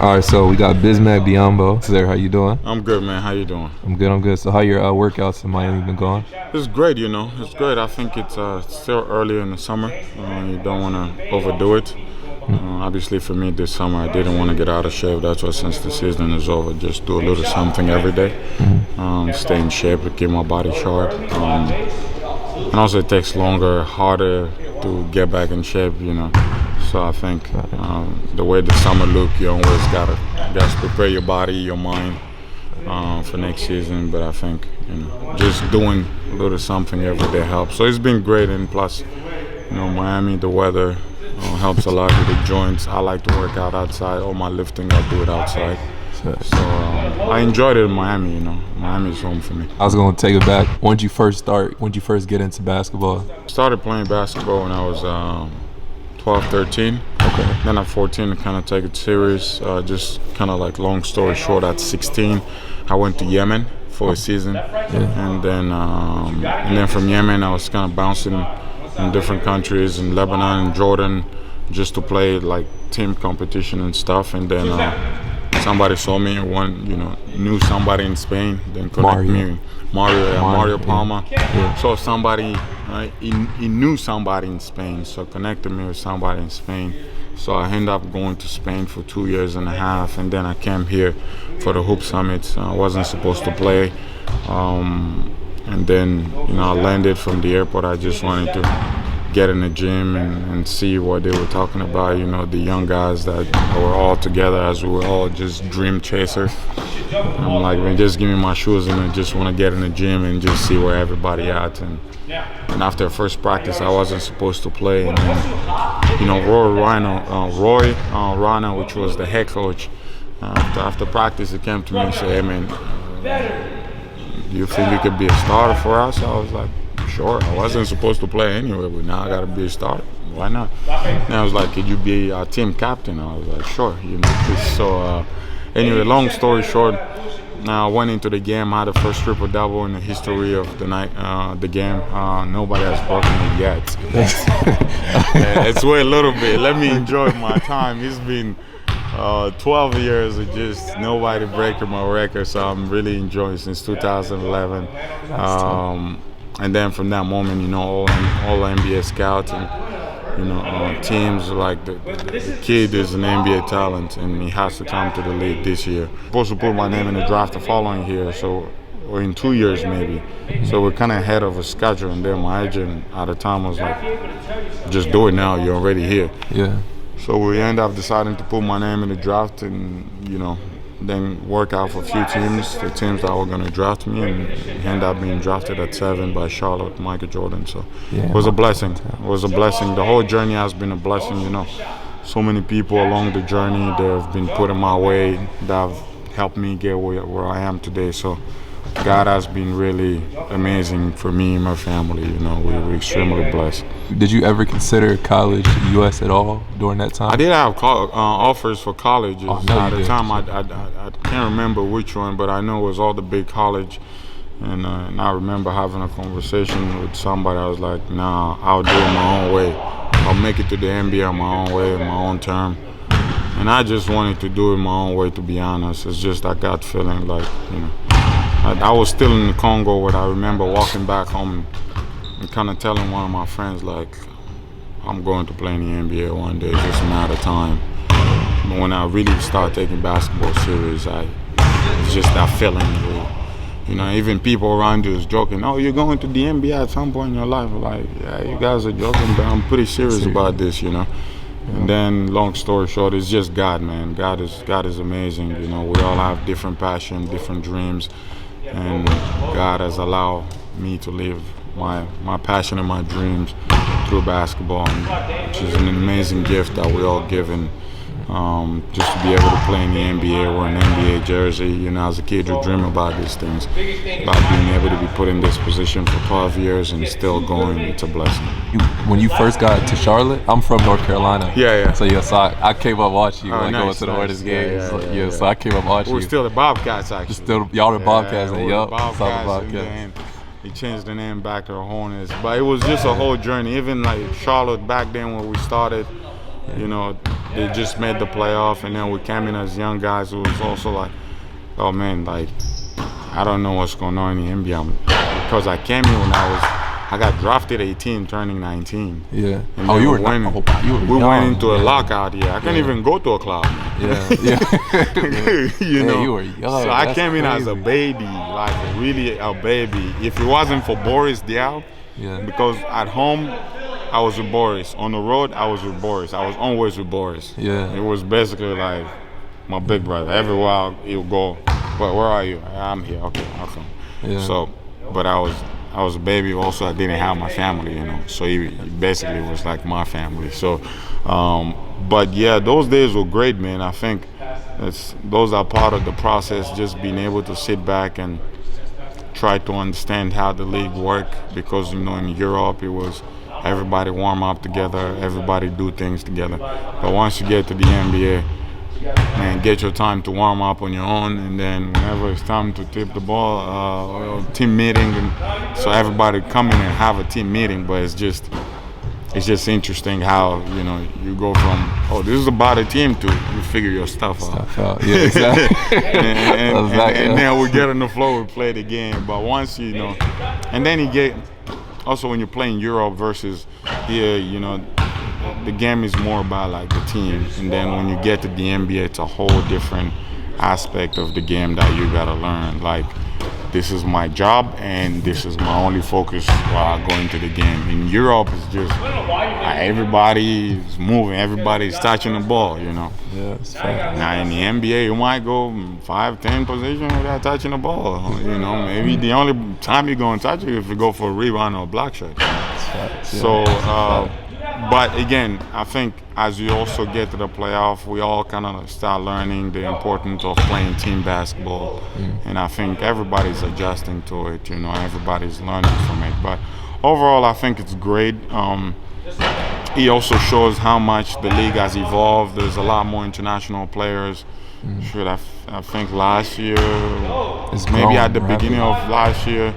All right, so we got Bismack Biyombo. Sir, how you doing? I'm good, man. How you doing? I'm good. I'm good. So how your workouts in Miami been going? It's great, you know. It's great. I think it's still early in the summer. You don't want to overdo it. Obviously, for me this summer, I didn't want to get out of shape. That's why since the season is over, just do a little something every day. Stay in shape, keep my body sharp. And also, it takes longer, harder to get back in shape, you know. So I think the way the summer look, you always gotta prepare your body, your mind for next season. But I think just doing a little something every day helps. So it's been great, and plus, Miami, the weather helps a lot with the joints. I like to work out outside. All my lifting, I do it outside. So I enjoyed it in Miami. Miami is home for me. I was gonna take it back. When did you first start? When did you first get into basketball? Started playing basketball when I was 12, 13. Okay. Then at 14, I kind of take it serious. Just kind of like long story short, at 16, I went to Yemen for a season, and then from Yemen, I was kind of bouncing in different countries, in Lebanon and Jordan, just to play like team competition and stuff. And then somebody saw me, knew somebody in Spain, then connected me. Mario Palma. Yeah. So somebody, he knew somebody in Spain, so connected me with somebody in Spain. So I ended up going to Spain for 2 years and a half, and then I came here for the Hoop Summit. I wasn't supposed to play, and then I landed from the airport. I just wanted to get in the gym and see what they were talking about. The young guys that were all together, as we were all just dream chasers. I'm like, man, just give me my shoes, and I just want to get in the gym and just see where everybody at. And after the first practice, I wasn't supposed to play. And then, Roy Rana, which was the head coach, after practice, he came to me and said, "Hey, man, do you think you could be a starter for us?" I was like, "Sure." I wasn't supposed to play anyway, but now I got to be a starter. Why not? And I was like, "Could you be our team captain?" I was like, "Sure." So anyway, long story short, I went into the game. I had the first triple-double in the history of the game. Nobody has broken it yet. Let's wait a little bit. Let me enjoy my time. It's been 12 years of just nobody breaking my record, so I'm really enjoying it since 2011. And then from that moment, all NBA scouts and teams like the kid is an NBA talent, and he has to come to the league this year. Supposed to put my name in the draft the following year, or in 2 years maybe. So we're kind of ahead of a schedule, and then my agent at the time was like, "Just do it now. You're already here." Yeah. So we end up deciding to put my name in the draft, and then work out for a few teams, the teams that were going to draft me, and end up being drafted at 7 by Charlotte, Michael Jordan. So it was a blessing. It was a blessing. The whole journey has been a blessing. So many people along the journey that have been put in my way that have helped me get where I am today. So God has been really amazing for me and my family. We're extremely blessed. Did you ever consider college U.S. at all during that time? I did have offers for colleges. At the time, I can't remember which one, but I know it was all the big college. And I remember having a conversation with somebody. I was like, "Nah, I'll do it my own way. I'll make it to the NBA my own way, my own term." And I just wanted to do it my own way, to be honest. It's just that gut feeling, like, I was still in the Congo when I remember walking back home and kind of telling one of my friends, like, "I'm going to play in the NBA one day, it's just a matter of time." But when I really started taking basketball serious, it's just that feeling. Even people around you is joking, "Oh, you're going to the NBA at some point in your life." Like, yeah, you guys are joking, but I'm pretty serious about this, And then, long story short, it's just God, man. God is amazing. We all have different passions, different dreams, and God has allowed me to live my passion and my dreams through basketball, which is an amazing gift that we all given. Just to be able to play in the NBA or an NBA jersey, as a kid you dream about these things, about being able to be put in this position for 12 years and still going. It's a blessing. When you first got to Charlotte, I'm from North Carolina. Yeah. So I came up watching you going to the nice. hardest games. So I came up watching you. We're still the Bobcats, actually. Y'all the Bobcats, and Bobcats. He changed the name back to the Hornets, but it was just a whole journey. Even like Charlotte back then when we started, You know, they just made the playoff, and then we came in as young guys. It was also like, oh man, like I don't know what's going on in the NBA because I came here when I got drafted 18, turning 19. Yeah. And Oh, you were when, you were we young. went into a lockout. Yeah, I couldn't even go to a club. Yeah. Yeah. You know, you were young. so I That's came in as a crazy. baby, like really a baby. If it wasn't for Boris Diaw, Yeah. because at home I was with Boris, on the road I was with Boris. I was always with Boris. Yeah. It was basically like my big brother. Everywhere he'll go, but where are you? I'm here. Okay, I'll come. Yeah. So, but I was a baby. Also, I didn't have my family, you know. So he basically was like my family. So, but yeah, those days were great, man. I think those are part of the process. Just being able to sit back and try to understand how the league worked, because you know in Europe it was everybody warm up together, everybody do things together. But once you get to the NBA, man, get your time to warm up on your own, and then whenever it's time to tip the ball, team meeting, and so everybody come in and have a team meeting. But it's just interesting how, you know, you go from, oh, this is about a team, to you figure your stuff out. Yeah, exactly. and then we get on the floor, we play the game. But once you know, and then you get also when you're playing Europe versus here, you know, the game is more about like the team, and then when you get to the NBA, it's a whole different aspect of the game that you gotta learn. Like, this is my job, and this is my only focus while I go into the game. In Europe, it's just everybody is moving, everybody is touching the ball, you know. Yeah, it's fast. Now in the NBA, you might go 5-10 positions without touching the ball. You know, maybe the only time you're gonna touch it if you go for a rebound or a block shot. So, but again, I think as you also get to the playoff, we all kind of start learning the importance of playing team basketball, and I think everybody's adjusting to it. You know, everybody's learning from it. But overall, I think it's great. He also shows how much the league has evolved. There's a lot more international players. I think last year, maybe at the beginning of last year,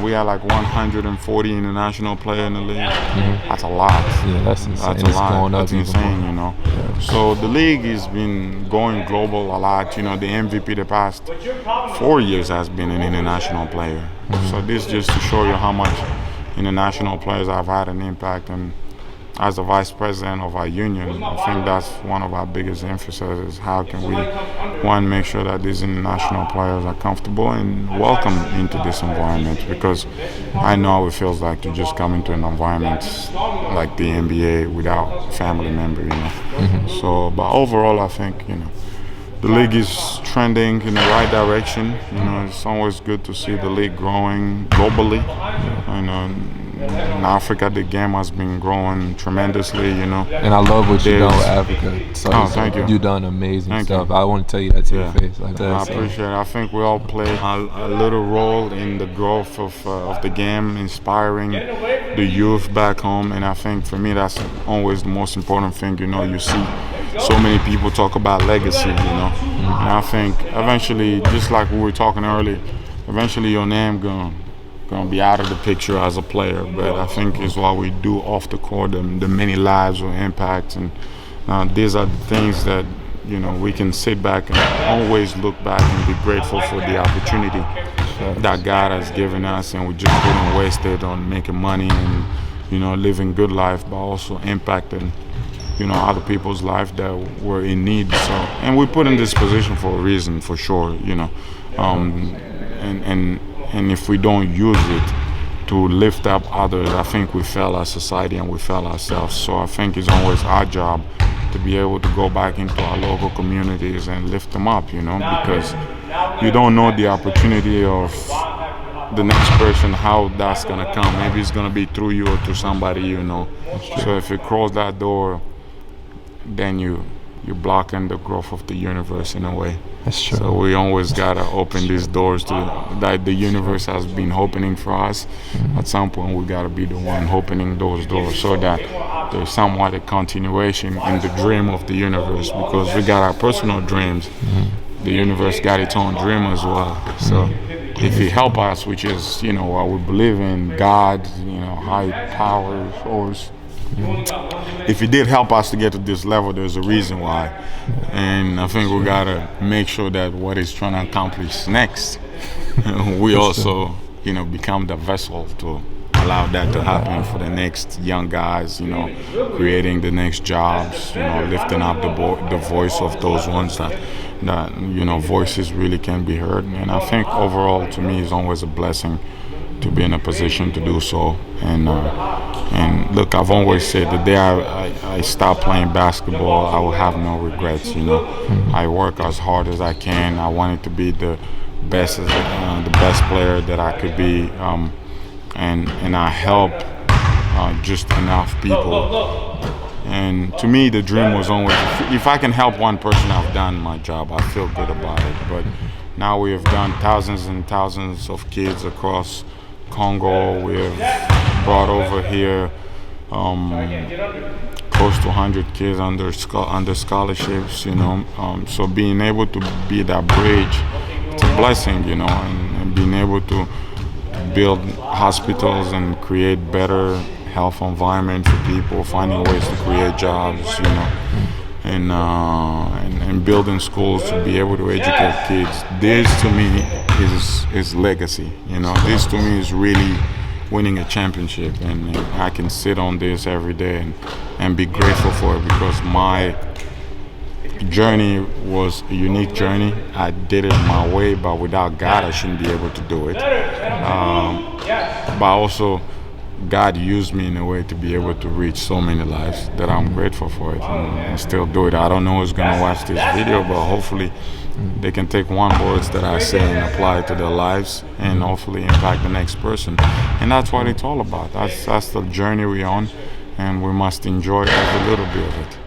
we had like 140 international players in the league. That's a lot. Yeah, that's insane. That's a lot. Going up That's insane, you know. Yeah. So the league has been going global a lot. You know, the MVP the past 4 years has been an international player. So this just to show you how much international players have had an impact. And as the vice president of our union, I think that's one of our biggest emphasis is how can we, one, make sure that these international players are comfortable and welcome into this environment, because I know how it feels like to just come into an environment like the NBA without family member, you know. So, but overall, I think, you know, the league is trending in the right direction. You know, it's always good to see the league growing globally. You know, in Africa, the game has been growing tremendously, you know. And I love what you've done with Africa. So thank you. You've done amazing Thank stuff. you. I want to tell you that to your face. Like that, I appreciate it. I think we all play a little role in the growth of the game, inspiring the youth back home. And I think for me, that's always the most important thing. You know, you see so many people talk about legacy, you know. And I think eventually, just like we were talking earlier, eventually your name gonna be out of the picture as a player. But I think it's what we do off the court, the many lives or impacts, and these are the things that, you know, we can sit back and always look back and be grateful for the opportunity that God has given us, and we just didn't waste it on making money and, you know, living good life, but also impacting, you know, other people's life that were in need. So, and we put in this position for a reason, for sure, you know. And if we don't use it to lift up others, I think we fail our society and we fail ourselves. So I think it's always our job to be able to go back into our local communities and lift them up, you know, because you don't know the opportunity of the next person, how that's gonna come. Maybe it's gonna be through you or through somebody you know. So if you close that door, then you're blocking the growth of the universe in a way. That's true. So we always gotta open these doors that the universe has been opening for us. At some point, we gotta be the one opening those doors, so that there's somewhat a continuation in the dream of the universe. Because we got our personal dreams, the universe got its own dream as well. So if you help us, which is, you know, what we believe in, God, you know, high power, source, if it did help us to get to this level, there's a reason why. And I think we gotta make sure that what he's trying to accomplish next, we also, become the vessel to allow that to happen for the next young guys, creating the next jobs, lifting up the voice of those ones that voices really can be heard. And I think overall, to me, it's always a blessing to be in a position to do so. And look, I've always said the day I stop playing basketball, I will have no regrets. I work as hard as I can. I wanted to be the best player that I could be, and I help just enough people. And to me, the dream was always, if I can help one person, I've done my job. I feel good about it. But now we have done thousands and thousands of kids across Congo. We have brought over here close to 100 kids under scholarships. So being able to be that bridge, it's a blessing. And being able to build hospitals and create better health environment for people, finding ways to create jobs, and building schools to be able to educate kids. This to me is legacy. This to me is really winning a championship, and I can sit on this every day and be grateful for it, because my journey was a unique journey. I did it my way, but without God, I shouldn't be able to do it. But also, God used me in a way to be able to reach so many lives that I'm grateful for it, and still do it. I don't know who's going to watch this video, but hopefully they can take one words that I say and apply it to their lives, and hopefully impact the next person. And that's what it's all about. That's the journey we're on, and we must enjoy every little bit of it.